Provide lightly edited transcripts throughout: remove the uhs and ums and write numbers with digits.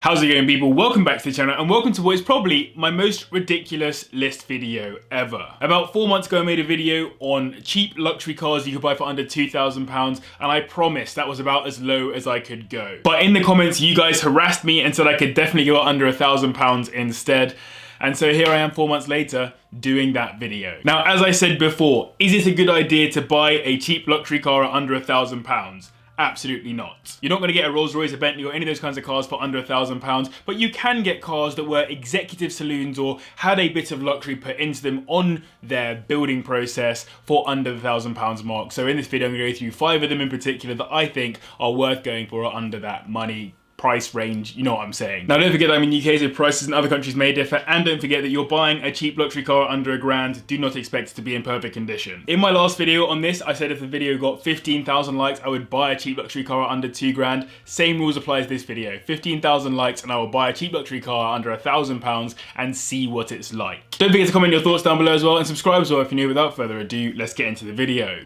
How's it going, people? Welcome back to the channel and welcome to what is probably my most ridiculous list video ever. About 4 months ago I made a video on cheap luxury cars you could buy for under £2,000 and I promised that was about as low as I could go. But in the comments you guys harassed me and said I could definitely go under £1,000 instead. And so here I am 4 months later doing that video. Now, as I said before, is it a good idea to buy a cheap luxury car at under £1,000? Absolutely not. You're not going to get a Rolls Royce, a Bentley or any of those kinds of cars for under £1,000, but you can get cars that were executive saloons or had a bit of luxury put into them on their building process for under the £1,000 mark. So in this video I'm going to go through 5 of them in particular that I think are worth going for under that money price range, you know what I'm saying. Now don't forget that I'm in the UK, so prices in other countries may differ, and don't forget that you're buying a cheap luxury car under £1,000, do not expect it to be in perfect condition. In my last video on this, I said if the video got 15,000 likes, I would buy a cheap luxury car under £2,000. Same rules apply to this video. 15,000 likes and I will buy a cheap luxury car under £1,000 and see what it's like. Don't forget to comment your thoughts down below as well, and subscribe as well if you're new. Without further ado, let's get into the video.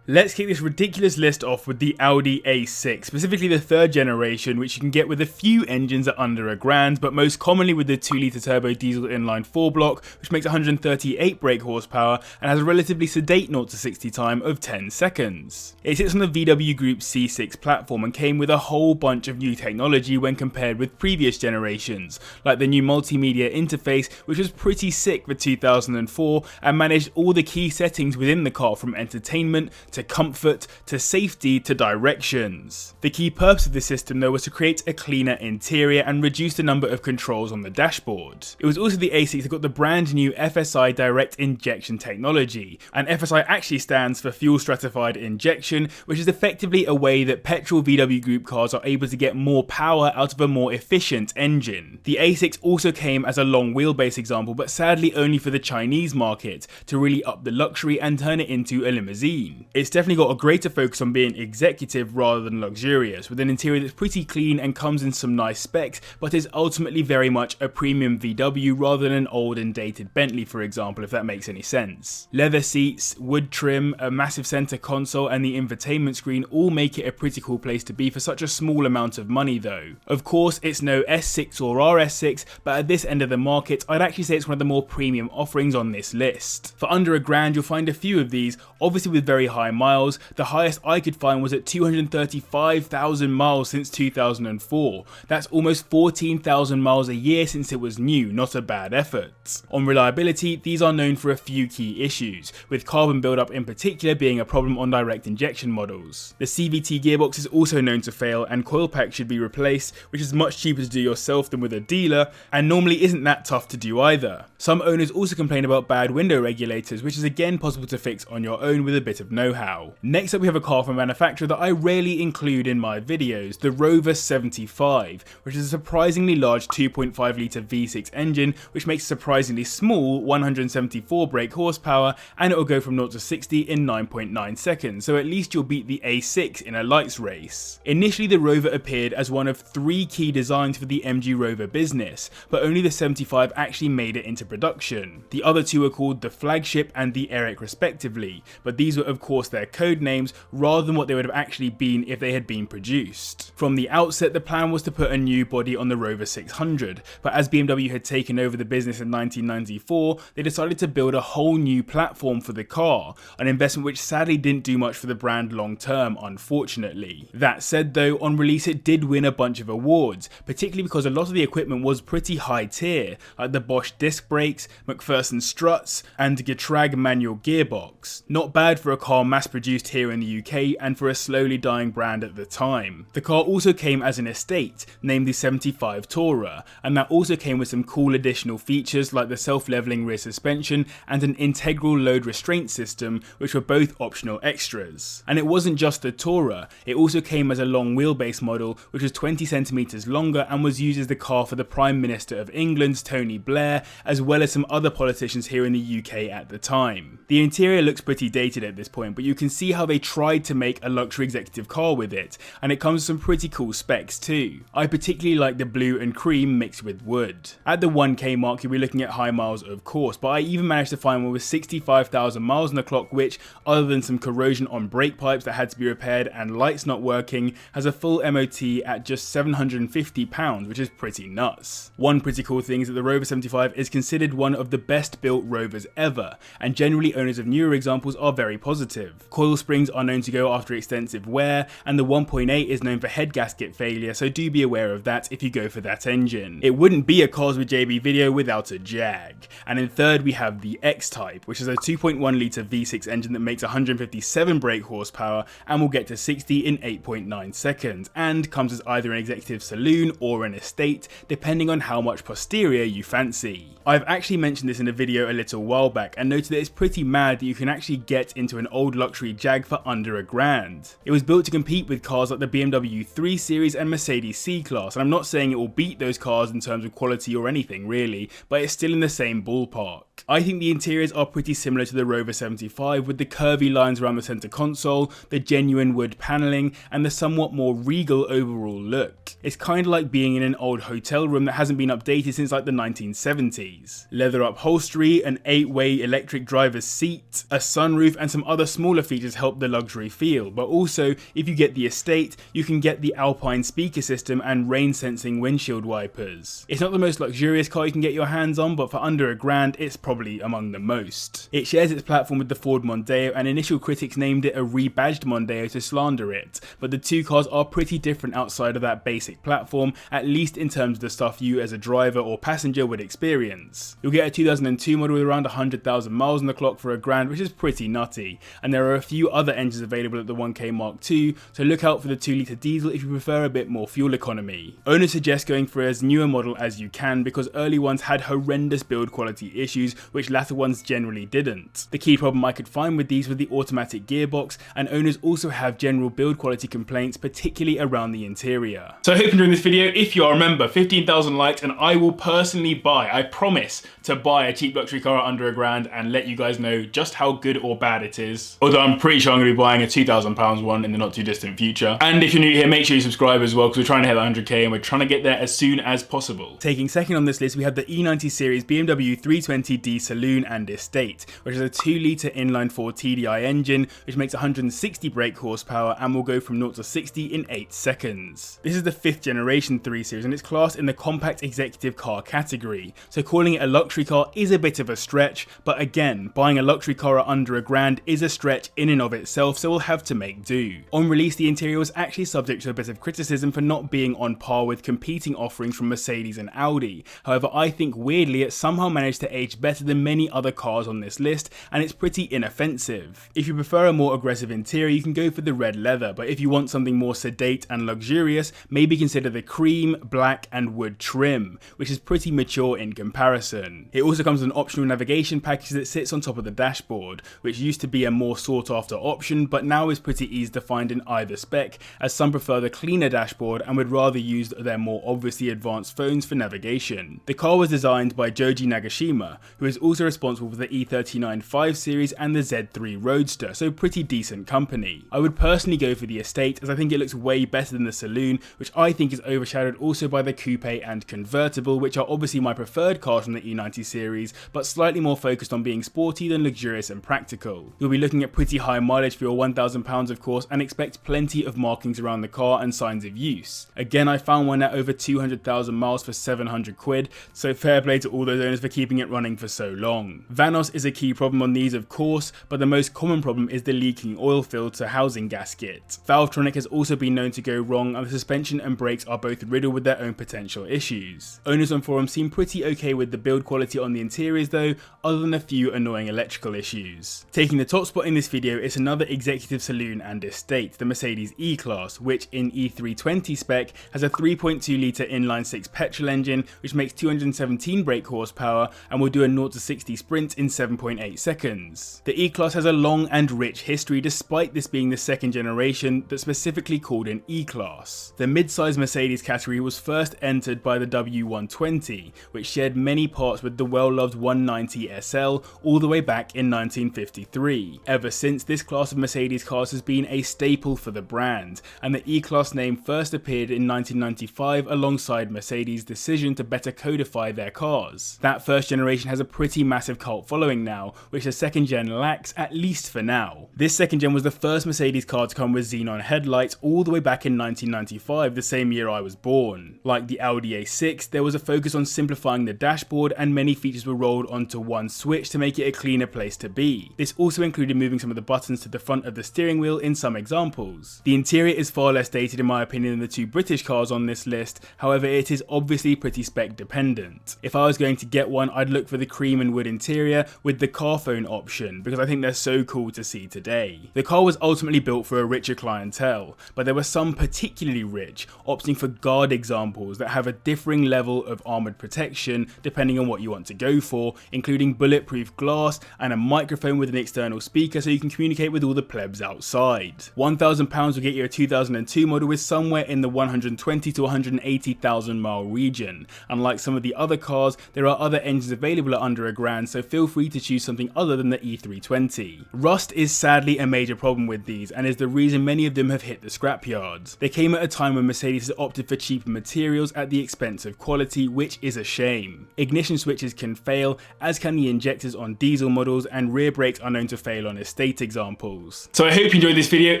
Let's kick this ridiculous list off with the Audi A6, specifically the 3rd generation, which you can get with a few engines at under £1,000, but most commonly with the 2-litre turbo diesel inline 4-block, which makes 138 brake horsepower and has a relatively sedate 0 to 60 time of 10 seconds. It sits on the VW Group C6 platform and came with a whole bunch of new technology when compared with previous generations, like the new multimedia interface, which was pretty sick for 2004 and managed all the key settings within the car, from entertainment to comfort, to safety, to directions. The key purpose of this system though was to create a cleaner interior and reduce the number of controls on the dashboard. It was also the A6 that got the brand new FSI direct injection technology, and FSI actually stands for fuel stratified injection, which is effectively a way that petrol VW Group cars are able to get more power out of a more efficient engine. The A6 also came as a long wheelbase example, but sadly only for the Chinese market, to really up the luxury and turn it into a limousine. It's definitely got a greater focus on being executive rather than luxurious, with an interior that's pretty clean and comes in some nice specs, but is ultimately very much a premium VW rather than an old and dated Bentley, for example, if that makes any sense. Leather seats, wood trim, a massive center console and the infotainment screen all make it a pretty cool place to be for such a small amount of money though. Of course, it's no S6 or RS6, but at this end of the market, I'd actually say it's one of the more premium offerings on this list. For under £1,000, you'll find a few of these, obviously with very high miles. The highest I could find was at 235,000 miles since 2004. That's almost 14,000 miles a year since it was new, not a bad effort. On reliability, these are known for a few key issues, with carbon buildup in particular being a problem on direct injection models. The CVT gearbox is also known to fail, and coil packs should be replaced, which is much cheaper to do yourself than with a dealer, and normally isn't that tough to do either. Some owners also complain about bad window regulators, which is again possible to fix on your own with a bit of know-how. Next up we have a car from a manufacturer that I rarely include in my videos, the Rover 75, which is a surprisingly large 2.5 litre V6 engine, which makes a surprisingly small 174 brake horsepower, and it will go from 0 to 60 in 9.9 seconds, so at least you'll beat the A6 in a lights race. Initially the Rover appeared as one of 3 key designs for the MG Rover business, but only the 75 actually made it into production. The other 2 are called the Flagship and the Eric respectively, but these were of course their code names rather than what they would have actually been if they had been produced. From the outset, the plan was to put a new body on the Rover 600, but as BMW had taken over the business in 1994, they decided to build a whole new platform for the car, an investment which sadly didn't do much for the brand long term, unfortunately. That said though, on release it did win a bunch of awards, particularly because a lot of the equipment was pretty high tier, like the Bosch disc brakes, McPherson struts, and Getrag manual gearbox. Not bad for a car mass produced here in the UK and for a slowly dying brand at the time. The car also came as an estate, named the 75 Tourer, and that also came with some cool additional features like the self-leveling rear suspension and an integral load restraint system, which were both optional extras. And it wasn't just the Tourer, it also came as a long wheelbase model which was 20 centimeters longer and was used as the car for the Prime Minister of England's Tony Blair, as well as some other politicians here in the UK at the time. The interior looks pretty dated at this point, but you can see how they tried to make a luxury executive car with it, and it comes with some pretty cool specs too. I particularly like the blue and cream mixed with wood. At the 1k mark you'll be looking at high miles of course, but I even managed to find one with 65,000 miles on the clock, which, other than some corrosion on brake pipes that had to be repaired and lights not working, has a full MOT at just £750, which is pretty nuts. One pretty cool thing is that the Rover 75 is considered one of the best built Rovers ever, and generally owners of newer examples are very positive. Coil springs are known to go after extensive wear, and the 1.8 is known for head gasket failure, so do be aware of that if you go for that engine. It wouldn't be a Cars with JB video without a Jag. And in third we have the X-Type, which is a 2.1 litre V6 engine that makes 157 brake horsepower and will get to 60 in 8.9 seconds, and comes as either an executive saloon or an estate, depending on how much posterior you fancy. I've actually mentioned this in a video a little while back and noted that it's pretty mad that you can actually get into an old luxury Jag for under £1,000. It was built to compete with cars like the BMW 3 Series and Mercedes C-Class, and I'm not saying it will beat those cars in terms of quality or anything really, but it's still in the same ballpark. I think the interiors are pretty similar to the Rover 75, with the curvy lines around the centre console, the genuine wood panelling, and the somewhat more regal overall look. It's kind of like being in an old hotel room that hasn't been updated since like the 1970s. Leather upholstery, an 8-way electric driver's seat, a sunroof, and some other smaller features help the luxury feel, but also if you get the estate you can get the Alpine speaker system and rain sensing windshield wipers. It's not the most luxurious car you can get your hands on, but for under £1,000 it's probably among the most. It shares its platform with the Ford Mondeo, and initial critics named it a rebadged Mondeo to slander it, but the two cars are pretty different outside of that basic platform, at least in terms of the stuff you as a driver or passenger would experience. You'll get a 2002 model with around 100,000 miles on the clock for £1,000, which is pretty nutty, and there are a few other engines available at the 1k mark too, so look out for the 2-litre diesel if you prefer a bit more fuel economy. Owners suggest going for as new a model as you can because early ones had horrendous build quality issues, which latter ones generally didn't. The key problem I could find with these was the automatic gearbox, and owners also have general build quality complaints, particularly around the interior. So I hope you're enjoying this video. If you are, remember 15,000 likes and I will personally buy, I promise to buy a cheap luxury car under £1,000 and let you guys know just how good or bad it is. Although I'm pretty sure I'm going to be buying a £2,000 one in the not too distant future. And if you're new here, make sure you subscribe as well because we're trying to hit 100k and we're trying to get there as soon as possible. Taking second on this list we have the E90 series BMW 320d Saloon and Estate, which is a 2-litre inline-4 TDI engine which makes 160 brake horsepower and will go from 0 to 60 in 8 seconds. This is the 5th generation 3 Series and it's classed in the compact executive car category, so calling it a luxury car is a bit of a stretch, but again, buying a luxury car at under £1,000 is a stretch in and of itself, so we'll have to make do. On release the interior was actually subject to a bit of criticism for not being on par with competing offerings from Mercedes and Audi, however I think weirdly it somehow managed to age better than many other cars on this list and it's pretty inoffensive. If you prefer a more aggressive interior you can go for the red leather, but if you want something more sedate and luxurious maybe consider the cream, black and wood trim, which is pretty mature in comparison. It also comes with an optional navigation package that sits on top of the dashboard, which used to be a more sought after option but now is pretty easy to find in either spec, as some prefer the cleaner dashboard and would rather use their more obviously advanced phones for navigation. The car was designed by Joji Nagashima, who is also responsible for the E39 5 Series and the Z3 Roadster, so pretty decent company. I would personally go for the Estate as I think it looks way better than the Saloon, which I think is overshadowed also by the Coupe and Convertible, which are obviously my preferred cars from the E90 series, but slightly more focused on being sporty than luxurious and practical. You'll be looking at pretty high mileage for your £1,000 of course, and expect plenty of markings around the car and signs of use. Again, I found one at over 200,000 miles for £700, so fair play to all those owners for keeping it running for so long. Vanos is a key problem on these of course, but the most common problem is the leaking oil filter housing gasket. Valvetronic has also been known to go wrong, and the suspension and brakes are both riddled with their own potential issues. Owners on forums seem pretty okay with the build quality on the interiors though, other than a few annoying electrical issues. Taking the top spot in this video is another executive saloon and estate, the Mercedes E-Class, which in E320 spec has a 3.2 litre inline-6 petrol engine which makes 217 brake horsepower and will do a 0 to 60 sprint in 7.8 seconds. The E-Class has a long and rich history despite this being the 2nd generation that's specifically called an E-Class. The mid-size Mercedes category was first entered by the W120, which shared many parts with the well-loved 190 SL all the way back in 1953. Ever since, this class of Mercedes cars has been a staple for the brand, and the E-Class name first appeared in 1995 alongside Mercedes' decision to better codify their cars. That first generation has a pretty massive cult following now, which the second gen lacks, at least for now. This second gen was the first Mercedes car to come with xenon headlights all the way back in 1995, the same year I was born. Like the Audi A6, there was a focus on simplifying the dashboard, and many features were rolled onto one switch to make it a cleaner place to be. This also included moving some of the buttons to the front of the steering wheel in some examples. The interior is far less dated in my opinion than the two British cars on this list, however it is obviously pretty spec dependent. If I was going to get one, I'd look for the cream and wood interior with the car phone option, because I think they're so cool to see today. The car was ultimately built for a richer clientele, but there were some particularly rich, opting for guard examples that have a differing level of armoured protection depending on what you want to go for, including bulletproof glass and a microphone with an external speaker so you can communicate with all the plebs outside. £1,000 will get you a 2002 model with somewhere in the 120 to 180,000 mile region. Unlike some of the other cars, there are other engines available at under £1,000, so feel free to choose something other than the E320. Rust is sadly a major problem with these, and is the reason many of them have hit the scrapyards. They came at a time when Mercedes has opted for cheaper materials at the expense of quality, which is a shame. Ignition switches can fail, as can the injectors on diesel models, and rear brakes are known to fail on estate examples. So I hope you enjoyed this video.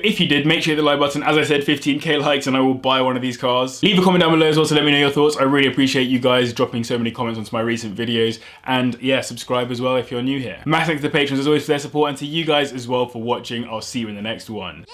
If you did, make sure you hit the like button. As I said, 15k likes and I will buy one of these cars. Leave a comment down below as well to let me know your thoughts. I really appreciate you guys dropping so many comments onto my recent videos, and yeah, subscribe as well if you're new here. Massive thanks to the patrons as always for their support, and to you guys as well for watching. I'll see you in the next one.